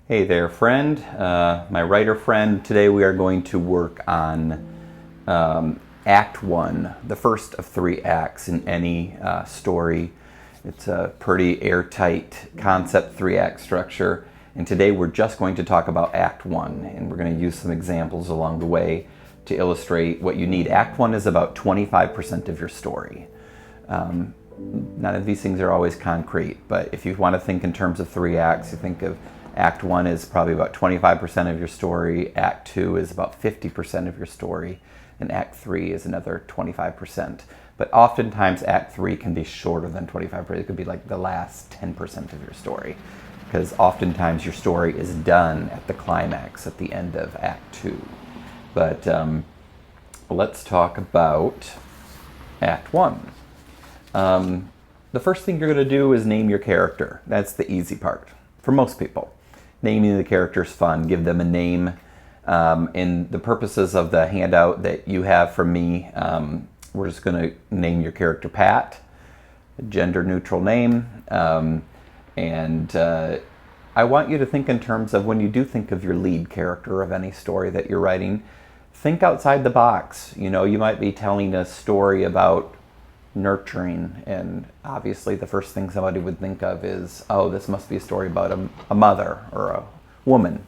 Hey there, friend, my writer friend. Today we are going to work on Act 1, the first of 3 acts in any story. It's a pretty airtight concept 3-act structure, and today we're just going to talk about Act 1, and we're going to use some examples along the way to illustrate what you need. Act 1 is about 25% of your story. None of these things are always concrete, but if you want to think in terms of 3 acts, you think of Act 1 is probably about 25% of your story, Act 2 is about 50% of your story, and Act 3 is another 25%. But oftentimes Act 3 can be shorter than 25%. It could be like the last 10% of your story, because oftentimes your story is done at the climax, at the end of Act 2. But let's talk about Act 1. The first thing you're going to do is name your character. That's the easy part for most people. Naming the character is fun. Give them a name. In the purposes of the handout that you have from me, we're just going to name your character Pat, a gender-neutral name. And I want you to think in terms of when you do think of your lead character of any story that you're writing, think outside the box. You know, you might be telling a story about nurturing, and obviously the first thing somebody would think of is, oh, this must be a story about a mother or a woman.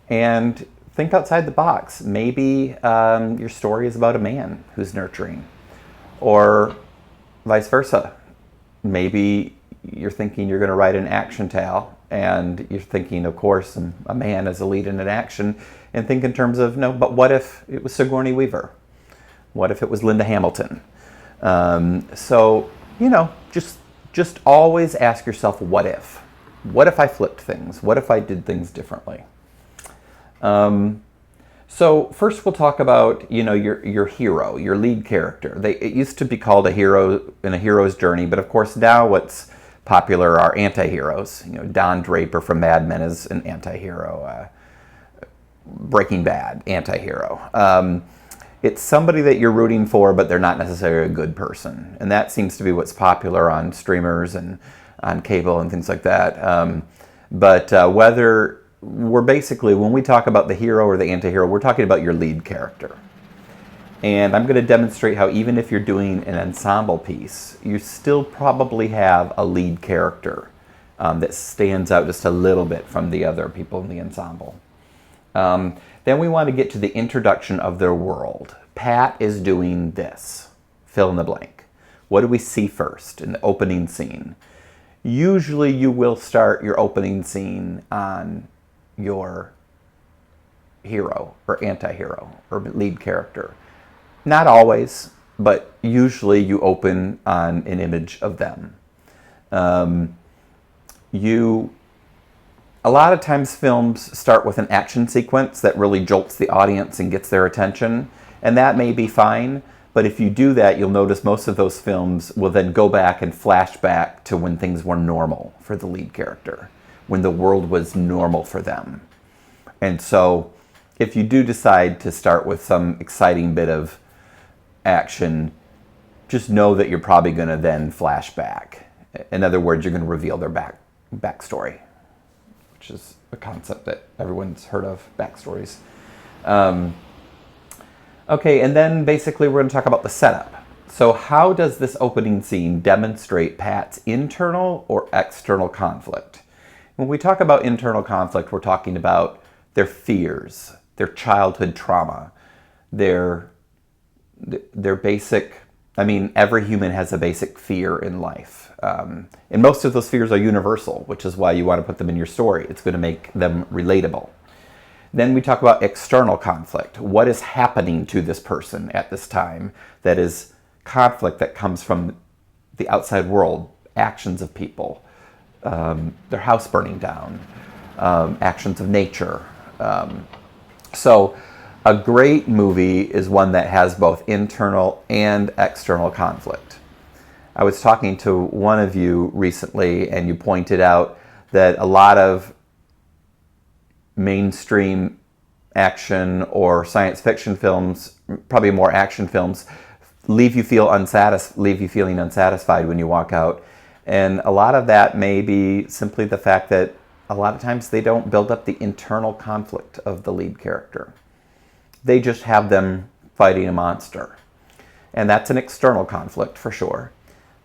And think outside the box. Maybe your story is about a man who's nurturing, or vice versa. Maybe you're thinking you're going to write an action tale, and you're thinking, of course, a man as a lead in an action, and think in terms of, no, but what if it was Sigourney Weaver? What if it was Linda Hamilton? So, you know, just always ask yourself, what if? What if I flipped things? What if I did things differently? So first we'll talk about, you know, your hero, your lead character. It used to be called a hero in a hero's journey, but of course now what's popular are anti-heroes. You know, Don Draper from Mad Men is an anti-hero. Breaking Bad, anti-hero. It's somebody that you're rooting for, but they're not necessarily a good person. And that seems to be what's popular on streamers and on cable and things like that. Whether we're basically, when we talk about the hero or the anti-hero, we're talking about your lead character. And I'm going to demonstrate how even if you're doing an ensemble piece, you still probably have a lead character that stands out just a little bit from the other people in the ensemble. Then we want to get to the introduction of their world. Pat is doing this. Fill in the blank. What do we see first in the opening scene? Usually you will start your opening scene on your hero or anti-hero or lead character. Not always, but usually you open on an image of them. A lot of times films start with an action sequence that really jolts the audience and gets their attention, and that may be fine, but if you do that, you'll notice most of those films will then go back and flash back to when things were normal for the lead character, when the world was normal for them. And so if you do decide to start with some exciting bit of action, just know that you're probably going to then flash back. In other words, you're going to reveal their backstory, which is a concept that everyone's heard of, backstories. Okay, and then basically we're going to talk about the setup. So how does this opening scene demonstrate Pat's internal or external conflict? When we talk about internal conflict, we're talking about their fears, their childhood trauma, their basic, I mean, every human has a basic fear in life. And most of those fears are universal, which is why you want to put them in your story. It's going to make them relatable. Then we talk about external conflict. What is happening to this person at this time that is conflict that comes from the outside world, actions of people, their house burning down, actions of nature. So a great movie is one that has both internal and external conflict. I was talking to one of you recently, and you pointed out that a lot of mainstream action or science fiction films, probably more action films, leave you feeling unsatisfied when you walk out. And a lot of that may be simply the fact that a lot of times they don't build up the internal conflict of the lead character. They just have them fighting a monster. And that's an external conflict for sure.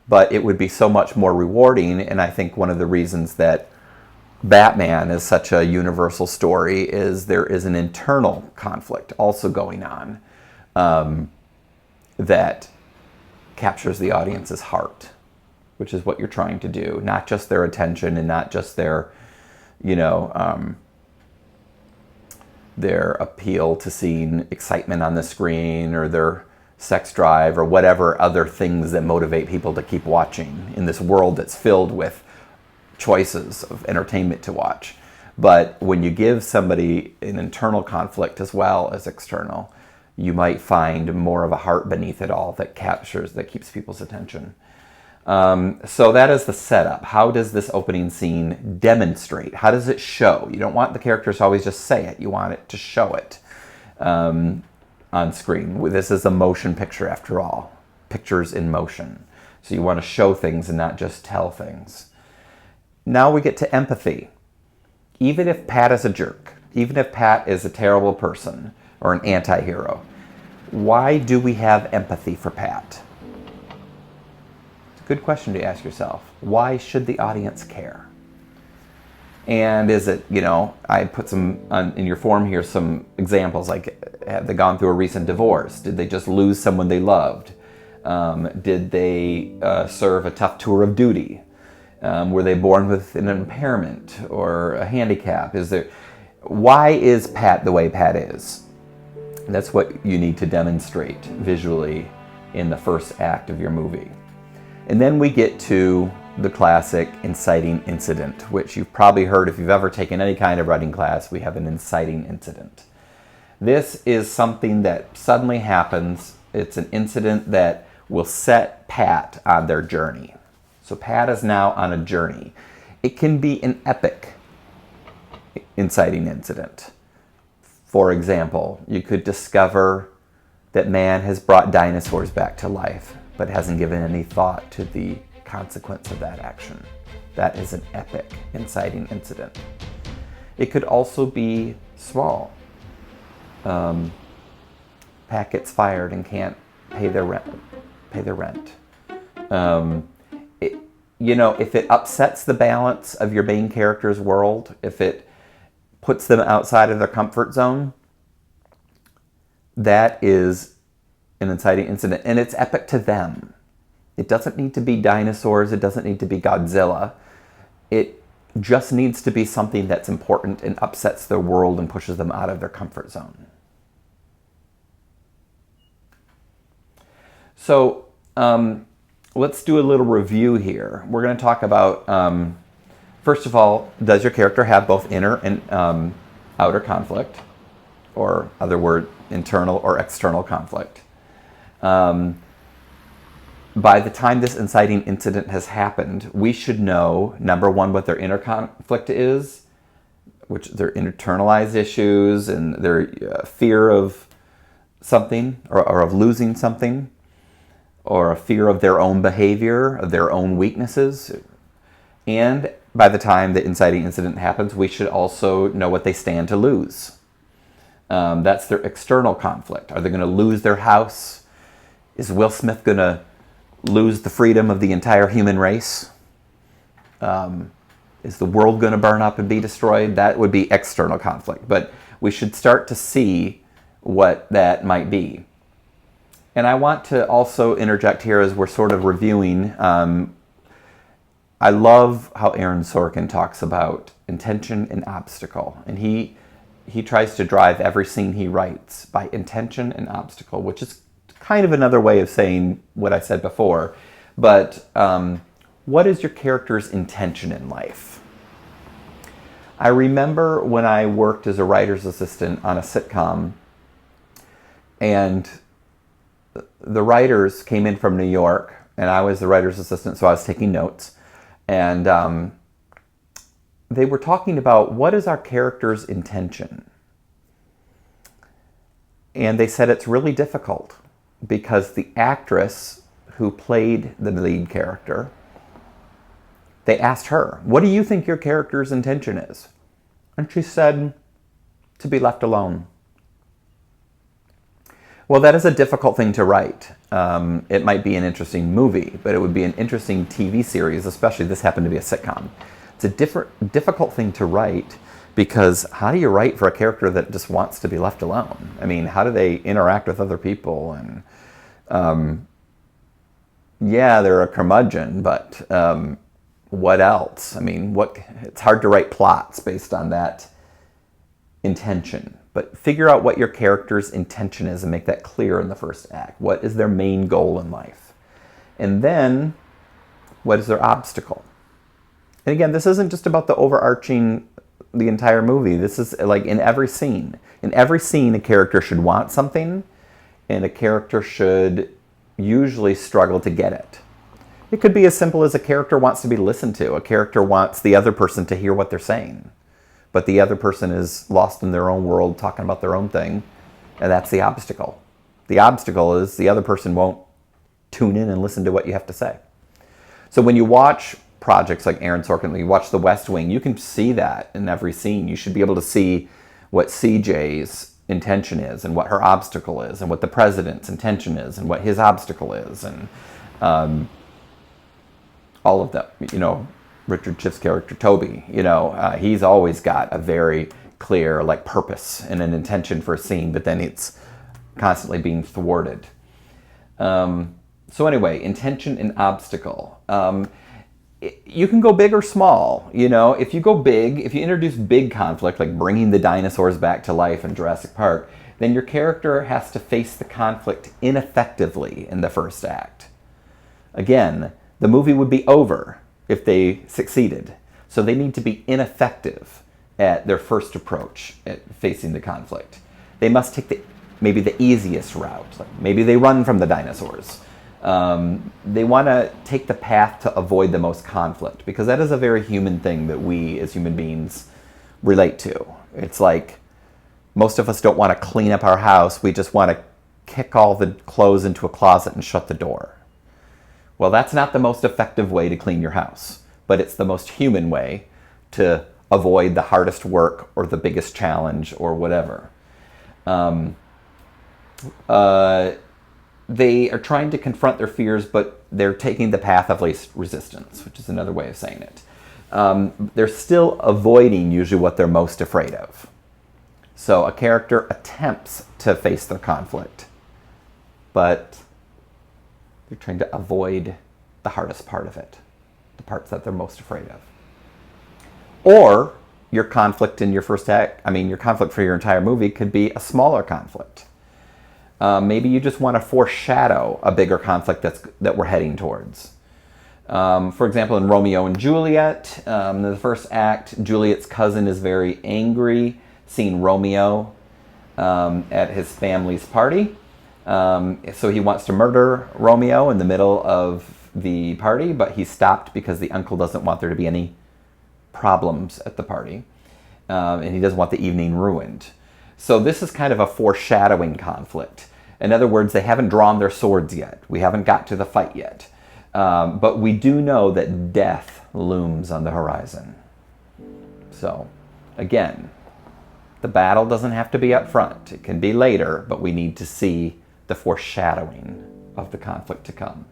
But it would be so much more rewarding, and I think one of the reasons that Batman is such a universal story is there is an internal conflict also going on that captures the audience's heart, which is what you're trying to do. Not just their attention and not just their, their appeal to seeing excitement on the screen or their sex drive or whatever other things that motivate people to keep watching in this world that's filled with choices of entertainment to watch. But when you give somebody an internal conflict as well as external, you might find more of a heart beneath it all that keeps people's attention. So that is the setup. How does this opening scene demonstrate? How does it show? You don't want the characters to always just say it. You want it to show it on screen. This is a motion picture after all. Pictures in motion. So you want to show things and not just tell things. Now we get to empathy. Even if Pat is a jerk, even if Pat is a terrible person or an anti-hero, why do we have empathy for Pat? It's a good question to ask yourself. Why should the audience care? And is it, I put some in your form here, some examples, like have they gone through a recent divorce? Did they just lose someone they loved? Did they serve a tough tour of duty? Were they born with an impairment or a handicap? Why is Pat the way Pat is? That's what you need to demonstrate visually in the first act of your movie. And then we get to the classic inciting incident, which you've probably heard if you've ever taken any kind of writing class. We have an inciting incident. This is something that suddenly happens. It's an incident that will set Pat on their journey. So Pat is now on a journey. It can be an epic inciting incident. For example, you could discover that man has brought dinosaurs back to life, but hasn't given any thought to the consequence of that action. That is an epic inciting incident. It could also be small. Pat gets fired and can't pay their rent. If it upsets the balance of your main character's world, if it puts them outside of their comfort zone, that is an inciting incident. And it's epic to them. It doesn't need to be dinosaurs. It doesn't need to be Godzilla. It just needs to be something that's important and upsets their world and pushes them out of their comfort zone. So let's do a little review here. We're going to talk about, first of all, does your character have both inner and outer conflict? Or other word, internal or external conflict? By the time this inciting incident has happened, we should know, number one, what their inner conflict is, which their internalized issues and their fear of something or of losing something, or a fear of their own behavior, of their own weaknesses. And by the time the inciting incident happens, we should also know what they stand to lose. That's their external conflict. Are they going to lose their house? Is Will Smith going to lose the freedom of the entire human race? Is the world going to burn up and be destroyed? That would be external conflict. But we should start to see what that might be. And I want to also interject here as we're sort of reviewing. I love how Aaron Sorkin talks about intention and obstacle. And he tries to drive every scene he writes by intention and obstacle, which is kind of another way of saying what I said before. But what is your character's intention in life? I remember when I worked as a writer's assistant on a sitcom, and the writers came in from New York, and I was the writer's assistant, so I was taking notes. And they were talking about what is our character's intention. And they said it's really difficult because the actress who played the lead character, they asked her, what do you think your character's intention is? And she said, to be left alone. Well, that is a difficult thing to write. It might be an interesting movie, but it would be an interesting TV series, especially this happened to be a sitcom. It's a difficult thing to write, because how do you write for a character that just wants to be left alone? I mean, how do they interact with other people? And yeah, they're a curmudgeon, but what else? I mean, it's hard to write plots based on that intention. But figure out what your character's intention is and make that clear in the first act. What is their main goal in life? And then, what is their obstacle? And again, this isn't just about the entire movie. This is like in every scene. In every scene, a character should want something, and a character should usually struggle to get it. It could be as simple as a character wants to be listened to. A character wants the other person to hear what they're saying, but the other person is lost in their own world, talking about their own thing, and that's the obstacle. The obstacle is the other person won't tune in and listen to what you have to say. So when you watch projects like Aaron Sorkin, when you watch The West Wing, you can see that in every scene. You should be able to see what CJ's intention is, and what her obstacle is, and what the president's intention is, and what his obstacle is, and all of that. You know, Richard Schiff's character, Toby, he's always got a very clear purpose and an intention for a scene, but then it's constantly being thwarted. So anyway, intention and obstacle. You can go big or small. If you go big, if you introduce big conflict, like bringing the dinosaurs back to life in Jurassic Park, then your character has to face the conflict ineffectively in the first act. Again, the movie would be over if they succeeded. So they need to be ineffective at their first approach at facing the conflict. They must take maybe the easiest route. Maybe they run from the dinosaurs. They want to take the path to avoid the most conflict, because that is a very human thing that we as human beings relate to. It's like most of us don't want to clean up our house. We just want to kick all the clothes into a closet and shut the door. Well, that's not the most effective way to clean your house, but it's the most human way to avoid the hardest work or the biggest challenge or whatever. They are trying to confront their fears, but they're taking the path of least resistance, which is another way of saying it. They're still avoiding usually what they're most afraid of. So a character attempts to face their conflict, but they're trying to avoid the hardest part of it, the parts that they're most afraid of. Or your conflict in your first act, your conflict for your entire movie could be a smaller conflict. Maybe you just want to foreshadow a bigger conflict that we're heading towards. For example, in Romeo and Juliet, in the first act, Juliet's cousin is very angry seeing Romeo at his family's party. So he wants to murder Romeo in the middle of the party, but he's stopped because the uncle doesn't want there to be any problems at the party. And he doesn't want the evening ruined. So this is kind of a foreshadowing conflict. In other words, they haven't drawn their swords yet. We haven't got to the fight yet. But we do know that death looms on the horizon. So, again, the battle doesn't have to be up front. It can be later, but we need to see the foreshadowing of the conflict to come.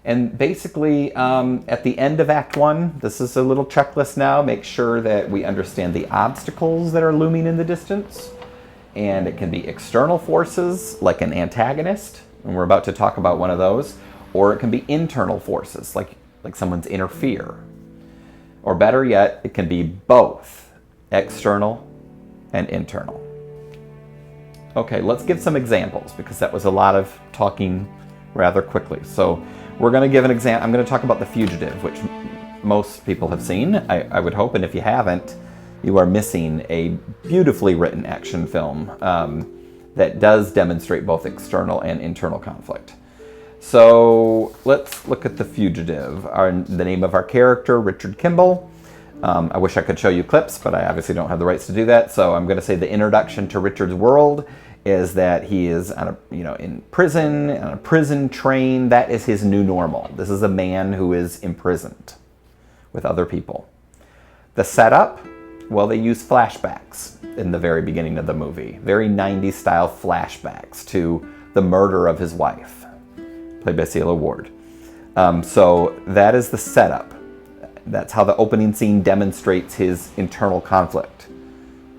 And basically, at the end of Act 1, this is a little checklist now. Make sure that we understand the obstacles that are looming in the distance. And it can be external forces, like an antagonist, and we're about to talk about one of those. Or it can be internal forces, like someone's inner fear. Or better yet, it can be both external and internal. Okay, let's give some examples, because that was a lot of talking rather quickly. So we're going to give an example. I'm going to talk about The Fugitive, which most people have seen, I would hope, and if you haven't, you are missing a beautifully written action film that does demonstrate both external and internal conflict. So let's look at The Fugitive. The name of our character, Richard Kimball. I wish I could show you clips, but I obviously don't have the rights to do that. So I'm going to say the introduction to Richard's world is that he is in prison, on a prison train. That is his new normal. This is a man who is imprisoned. with other people. The setup, well, they use flashbacks in the very beginning of the movie. Very 90s style flashbacks to the murder of his wife, played by Celia Ward. So that is the setup. That's how the opening scene demonstrates his internal conflict.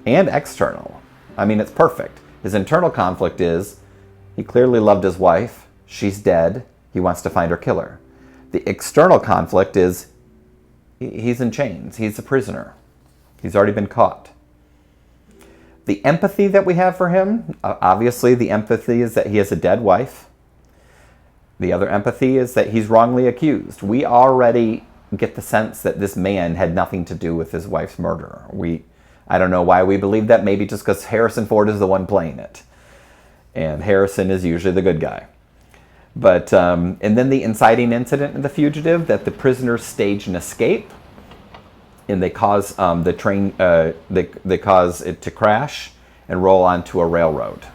And external. I mean, it's perfect. His internal conflict is, he clearly loved his wife, she's dead, he wants to find her killer. The external conflict is, he's in chains, he's a prisoner. He's already been caught. The empathy that we have for him, obviously the empathy is that he has a dead wife. The other empathy is that he's wrongly accused. We already get the sense that this man had nothing to do with his wife's murder. I don't know why we believe that, maybe just because Harrison Ford is the one playing it. And Harrison is usually the good guy. But, and then the inciting incident in The Fugitive, that the prisoners stage an escape, and they cause the train, they cause it to crash and roll onto a railroad.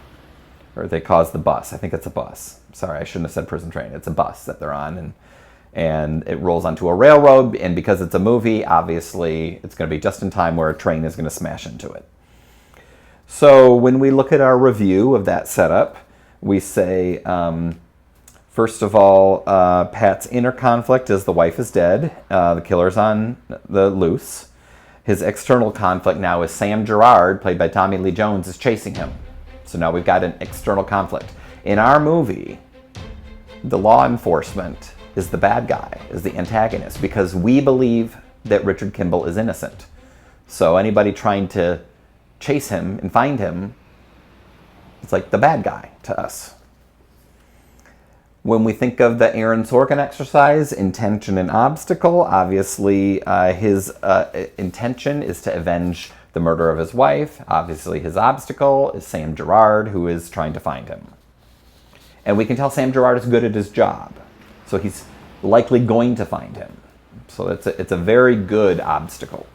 Or they cause the bus, I think it's a bus. Sorry, I shouldn't have said prison train. It's a bus that they're on, and it rolls onto a railroad, and because it's a movie, obviously it's going to be just in time where a train is going to smash into it. So when we look at our review of that setup, we say, first of all, Pat's inner conflict is the wife is dead, the killer's on the loose. His external conflict now is Sam Gerard, played by Tommy Lee Jones, is chasing him. So now we've got an external conflict. In our movie, the law enforcement is the bad guy, is the antagonist, because we believe that Richard Kimball is innocent. So anybody trying to chase him and find him, it's like the bad guy to us. When we think of the Aaron Sorkin exercise, intention and obstacle, obviously his intention is to avenge the murder of his wife. Obviously his obstacle is Sam Gerard, who is trying to find him. And we can tell Sam Gerard is good at his job. So he's likely going to find him. So it's a very good obstacle.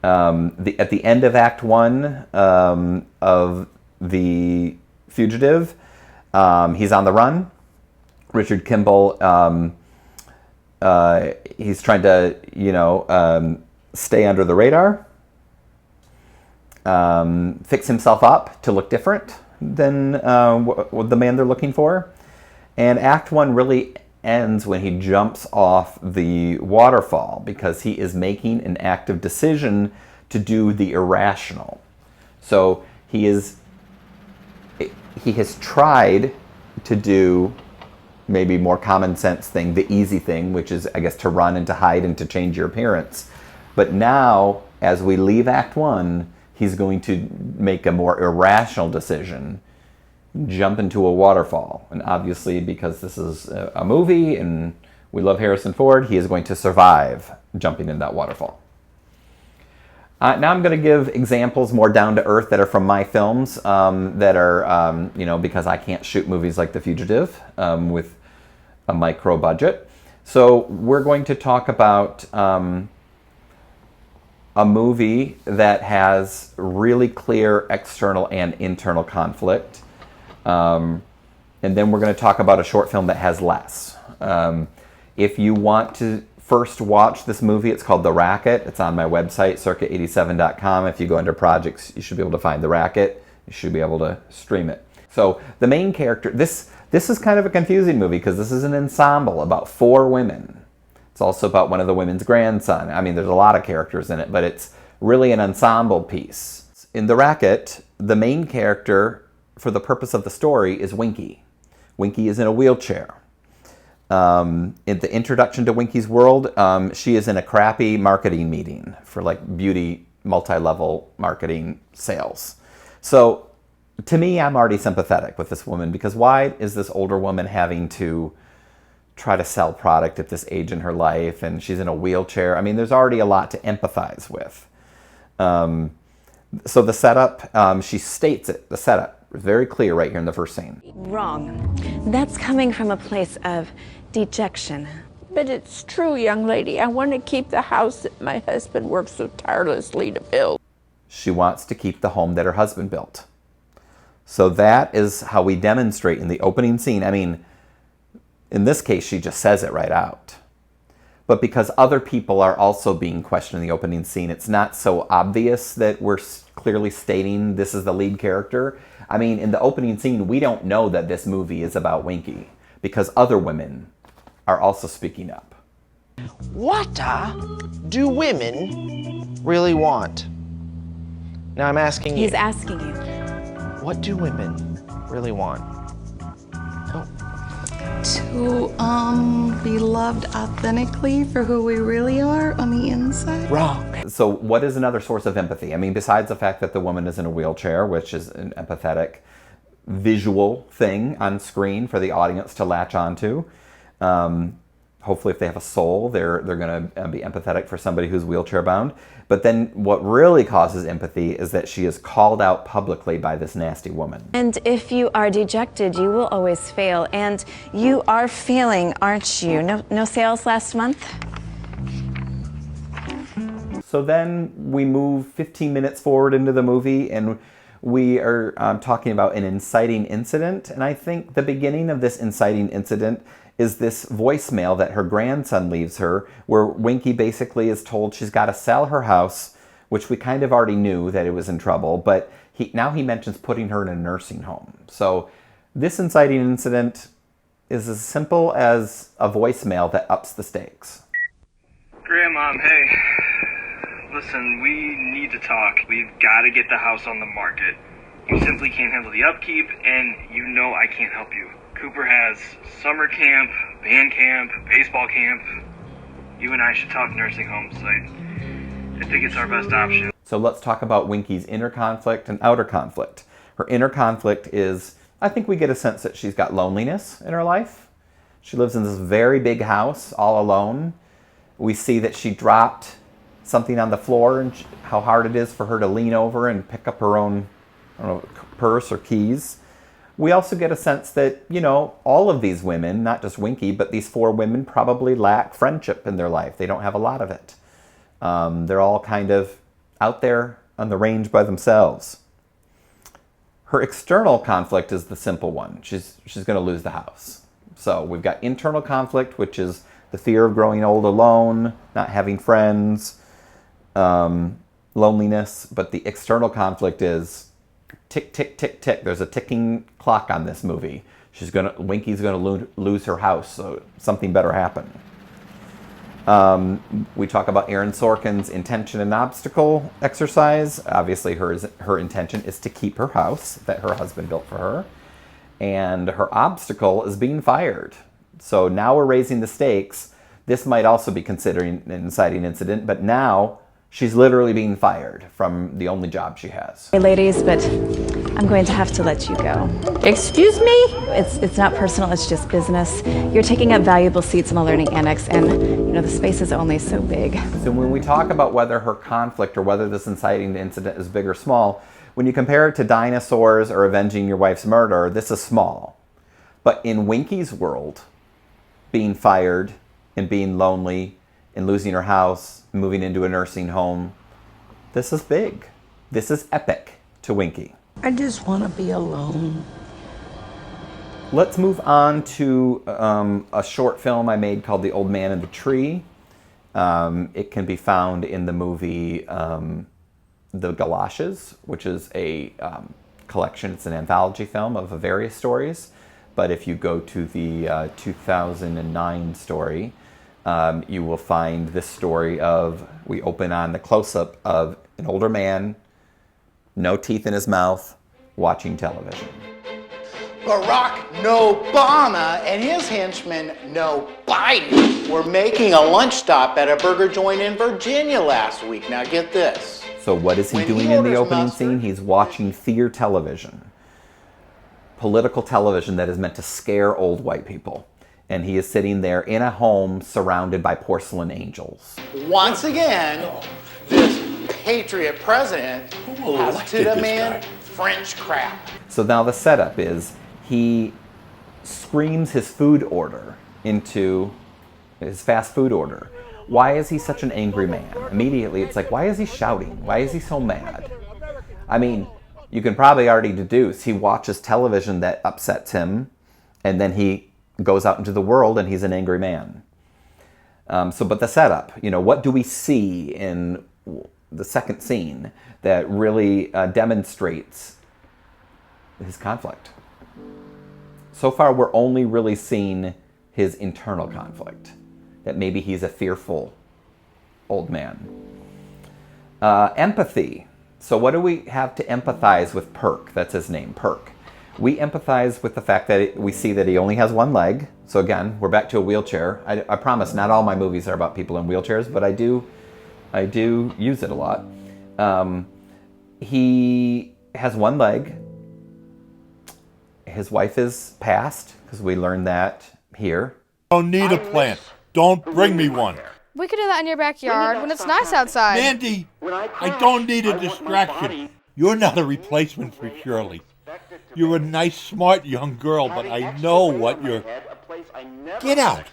At the end of Act 1 of The Fugitive, he's on the run. Richard Kimball, he's trying to, stay under the radar, fix himself up to look different than the man they're looking for. And Act 1 really ends when he jumps off the waterfall, because he is making an active decision to do the irrational. So he has tried to do maybe more common sense thing, the easy thing, which is, I guess, to run and to hide and to change your appearance. But now, as we leave Act 1, he's going to make a more irrational decision, jump into a waterfall. And obviously, because this is a movie and we love Harrison Ford, he is going to survive jumping in that waterfall. Now I'm going to give examples more down to earth that are from my films that are, because I can't shoot movies like The Fugitive with a micro budget. So we're going to talk about a movie that has really clear external and internal conflict. And then we're going to talk about a short film that has less. If you want to first watch this movie, it's called The Racket. It's on my website, circa87.com. If you go under projects, you should be able to find The Racket. You should be able to stream it. So the main character, this is kind of a confusing movie because this is an ensemble about 4 women. It's also about one of the women's grandson. I mean, there's a lot of characters in it, but it's really an ensemble piece. In The Racket, the main character, for the purpose of the story, is Winky. Winky is in a wheelchair. In the introduction to Winky's world, she is in a crappy marketing meeting for like beauty multi-level marketing sales. So to me, I'm already sympathetic with this woman, because why is this older woman having to try to sell product at this age in her life, and she's in a wheelchair? I mean, there's already a lot to empathize with. So the setup, she states it, the setup is very clear right here in the first scene. Wrong. That's coming from a place of dejection. But it's true, young lady. I want to keep the house that my husband worked so tirelessly to build. She wants to keep the home that her husband built. So that is how we demonstrate in the opening scene. I mean, in this case, she just says it right out. but because other people are also being questioned in the opening scene, it's not so obvious that we're clearly stating this is the lead character. I mean, in the opening scene, we don't know that this movie is about Winky because other women are also speaking up. What do women really want? Now I'm asking you. He's asking you. What do women really want? Oh. To be loved authentically for who we really are on the inside. Wrong. So what is another source of empathy? I mean, besides the fact that the woman is in a wheelchair, which is an empathetic visual thing on screen for the audience to latch onto. Hopefully if they have a soul, they're going to be empathetic for somebody who's wheelchair bound. But then what really causes empathy is that she is called out publicly by this nasty woman. And if you are dejected, you will always fail. And you are failing, aren't you? No sales last month? So then we move 15 minutes forward into the movie and we are talking about an inciting incident. And I think the beginning of this inciting incident is this voicemail that her grandson leaves her, where Winky basically is told she's got to sell her house, which we kind of already knew that it was in trouble, but now he mentions putting her in a nursing home. So this inciting incident is as simple as a voicemail that ups the stakes. Grandmom, hey. Listen, we need to talk. We've got to get the house on the market. You simply can't handle the upkeep, and you know I can't help you. Cooper has summer camp, band camp, baseball camp. You and I should talk nursing homes. I think it's our best option. So let's talk about Winky's inner conflict and outer conflict. Her inner conflict is, I think we get a sense that she's got loneliness in her life. She lives in this very big house all alone. We see that she dropped something on the floor and how hard it is for her to lean over and pick up her own, I don't know, purse or keys. We also get a sense that, you know, all of these women, not just Winky, but these 4 women probably lack friendship in their life. They don't have a lot of it. They're all kind of out there on the range by themselves. Her external conflict is the simple one. She's going to lose the house. So we've got internal conflict, which is the fear of growing old alone, not having friends, loneliness. But the external conflict is tick, tick, tick, tick. There's a ticking clock on this movie. Winky's gonna lose her house, so something better happen. We talk about Aaron Sorkin's intention and obstacle exercise. Obviously, her intention is to keep her house that her husband built for her, and her obstacle is being fired. So now we're raising the stakes. This might also be considered an inciting incident, but now she's literally being fired from the only job she has. Hey, ladies, but I'm going to have to let you go. Excuse me? It's not personal, it's just business. You're taking up valuable seats in the learning annex, and you know the space is only so big. So when we talk about whether her conflict or whether this inciting incident is big or small, when you compare it to dinosaurs or avenging your wife's murder, this is small. But in Winky's world, being fired and being lonely and losing her house, moving into a nursing home, this is big. This is epic to Winky. I just want to be alone. Let's move on to a short film I made called The Old Man and the Tree. It can be found in the movie The Galoshes, which is a collection. It's an anthology film of various stories. But if you go to the 2009 story, you will find this story of, we open on the close-up of an older man, no teeth in his mouth, watching television. Barack Obama and his henchman, No Biden, were making a lunch stop at a burger joint in Virginia last week. Now get this. So what is he When doing he in the orders opening mustard- scene? He's watching theater television. Political television that is meant to scare old white people. And he is sitting there in a home surrounded by porcelain angels. Once again, this patriot president has to demand French crap. So now the setup is he screams his food order into his fast food order. Why is he such an angry man? Immediately it's like, why is he shouting? Why is he so mad? I mean, you can probably already deduce he watches television that upsets him, and then he goes out into the world and he's an angry man. But the setup, what do we see in the second scene that really demonstrates his conflict? So far, we're only really seeing his internal conflict, that maybe he's a fearful old man. Empathy. So what do we have to empathize with Perk? That's his name, Perk. We empathize with the fact that we see that he only has one leg. So again, we're back to a wheelchair. I promise not all my movies are about people in wheelchairs, but I do use it a lot. He has one leg. His wife is passed, because we learned that here. Don't need a plant. Don't bring me one. We could do that in your backyard when it's nice outside. Mandy, I don't need a distraction. You're not a replacement for Shirley. You're a nice, smart young girl, but I know what you're... Get out.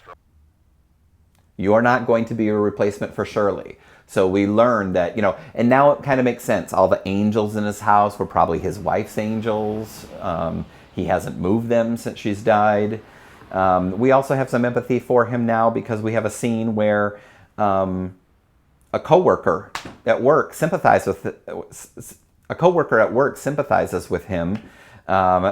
You're not going to be a replacement for Shirley. So we learned that, and now it kind of makes sense. All the angels in his house were probably his wife's angels. He hasn't moved them since she's died. We also have some empathy for him now because we have a scene where a coworker at work sympathizes with him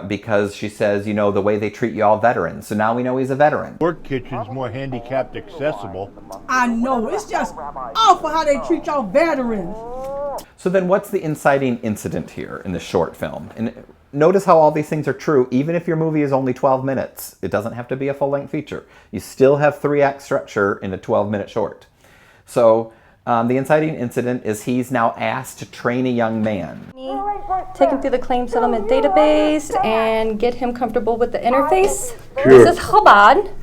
because she says, the way they treat you all veterans. So now we know he's a veteran. Work kitchen's more handicapped accessible. I know, it's just awful how they treat y'all veterans. So then what's the inciting incident here in the short film? And notice how all these things are true, even if your movie is only 12 minutes. It doesn't have to be a full-length feature. You still have 3-act structure in a 12-minute short. So the inciting incident is he's now asked to train a young man. Take him through the claim settlement database and get him comfortable with the interface. Sure. This is Chabad.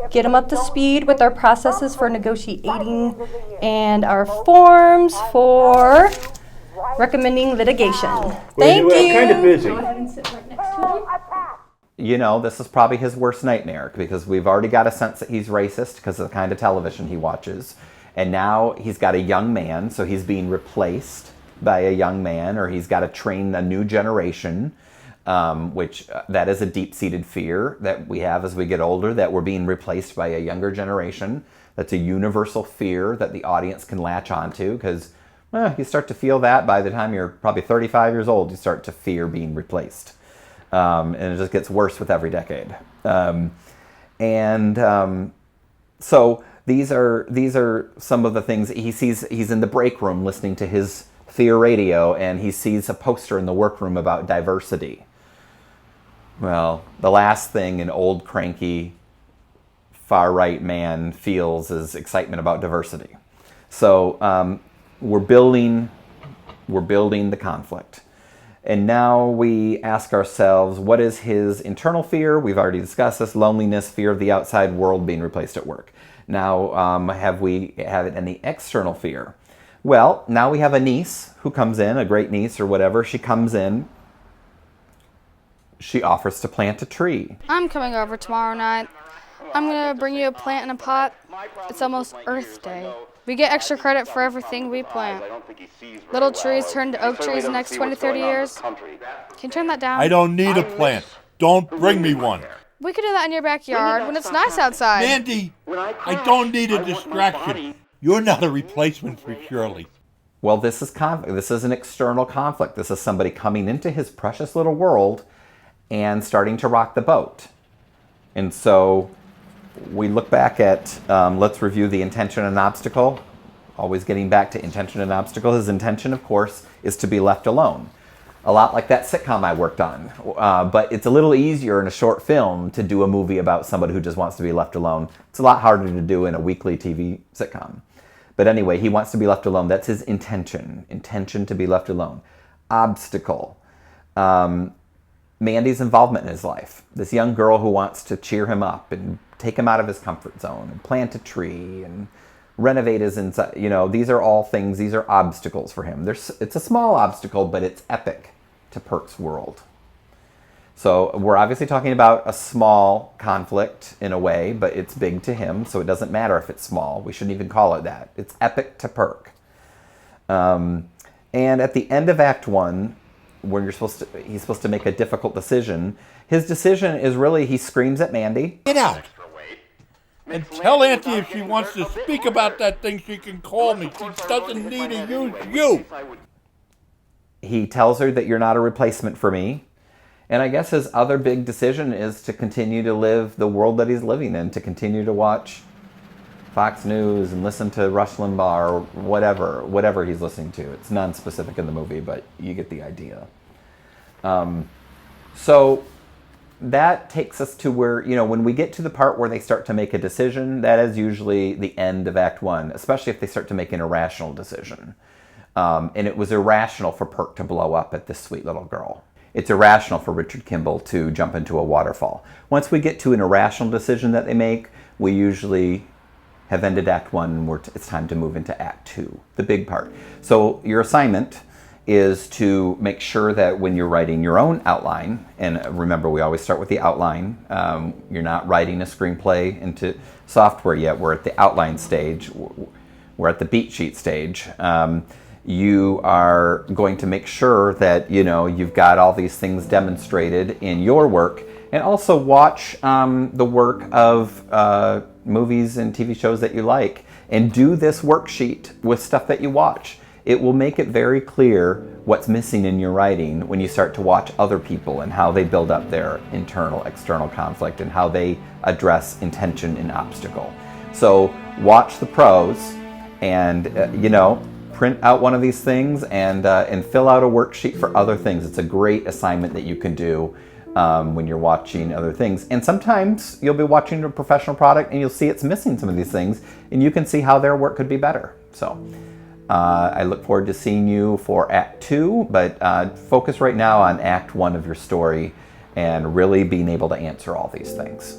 Get him up to speed with our processes for negotiating and our forms for recommending litigation. Thank you. I'm kind of busy. Go ahead and sit right next to him. This is probably his worst nightmare because we've already got a sense that he's racist because of the kind of television he watches. And now he's got a young man, so he's being replaced by a young man, or he's got to train a new generation, which that is a deep-seated fear that we have as we get older, that we're being replaced by a younger generation. That's a universal fear that the audience can latch onto because you start to feel that by the time you're probably 35 years old, you start to fear being replaced. And it just gets worse with every decade. So these are some of the things he sees. He's in the break room listening to his fear radio, and he sees a poster in the workroom about diversity. Well, the last thing an old, cranky, far-right man feels is excitement about diversity. So we're building the conflict. And now we ask ourselves, what is his internal fear? We've already discussed this: loneliness, fear of the outside world being replaced at work. Now, have any external fear? Well, now we have a niece who comes in, a great niece or whatever. She comes in. She offers to plant a tree. I'm coming over tomorrow night. I'm going to bring you a plant in a pot. It's almost Earth Day. We get extra credit for everything we plant. Little trees turn to oak trees in the next 20, 30 years. Can you turn that down? I don't need a plant. Don't bring me one. We could do that in your backyard when it's nice outside. Mandy, I don't need a distraction. You're not a replacement for Shirley. Well, this is conflict. This is an external conflict. This is somebody coming into his precious little world and starting to rock the boat. And so we look back at, let's review the intention and obstacle. Always getting back to intention and obstacle. His intention, of course, is to be left alone. A lot like that sitcom I worked on. But it's a little easier in a short film to do a movie about somebody who just wants to be left alone. It's a lot harder to do in a weekly TV sitcom. But anyway, he wants to be left alone. That's his intention. Intention to be left alone. Obstacle. Mandy's involvement in his life. This young girl who wants to cheer him up and take him out of his comfort zone and plant a tree and renovate his inside. These are all things, these are obstacles for him. It's a small obstacle, but it's epic to Perk's world. So we're obviously talking about a small conflict in a way, but it's big to him, so it doesn't matter if it's small. We shouldn't even call it that. It's epic to Perk. And at the end of Act 1, when he's supposed to make a difficult decision, his decision is really he screams at Mandy. Get out. And tell Auntie if she wants to speak about that thing, she can call me. She doesn't need to use you. He tells her that you're not a replacement for me. And I guess his other big decision is to continue to live the world that he's living in, to continue to watch Fox News and listen to Rush Limbaugh or whatever he's listening to. It's non-specific in the movie, but you get the idea. So that takes us to where, when we get to the part where they start to make a decision, that is usually the end of Act 1, especially if they start to make an irrational decision. And it was irrational for Perk to blow up at this sweet little girl. It's irrational for Richard Kimball to jump into a waterfall. Once we get to an irrational decision that they make, we usually have ended Act 1 and it's time to move into Act 2, the big part. So your assignment is to make sure that when you're writing your own outline, and remember we always start with the outline, you're not writing a screenplay into software yet, we're at the outline stage, we're at the beat sheet stage. You are going to make sure that you've got all these things demonstrated in your work, and also watch the work of movies and TV shows that you like, and do this worksheet with stuff that you watch. It will make it very clear what's missing in your writing when you start to watch other people and how they build up their internal, external conflict and how they address intention and obstacle. So watch the pros and, print out one of these things and fill out a worksheet for other things. It's a great assignment that you can do when you're watching other things. And sometimes you'll be watching a professional product and you'll see it's missing some of these things, and you can see how their work could be better. So I look forward to seeing you for Act 2, but focus right now on Act 1 of your story and really being able to answer all these things.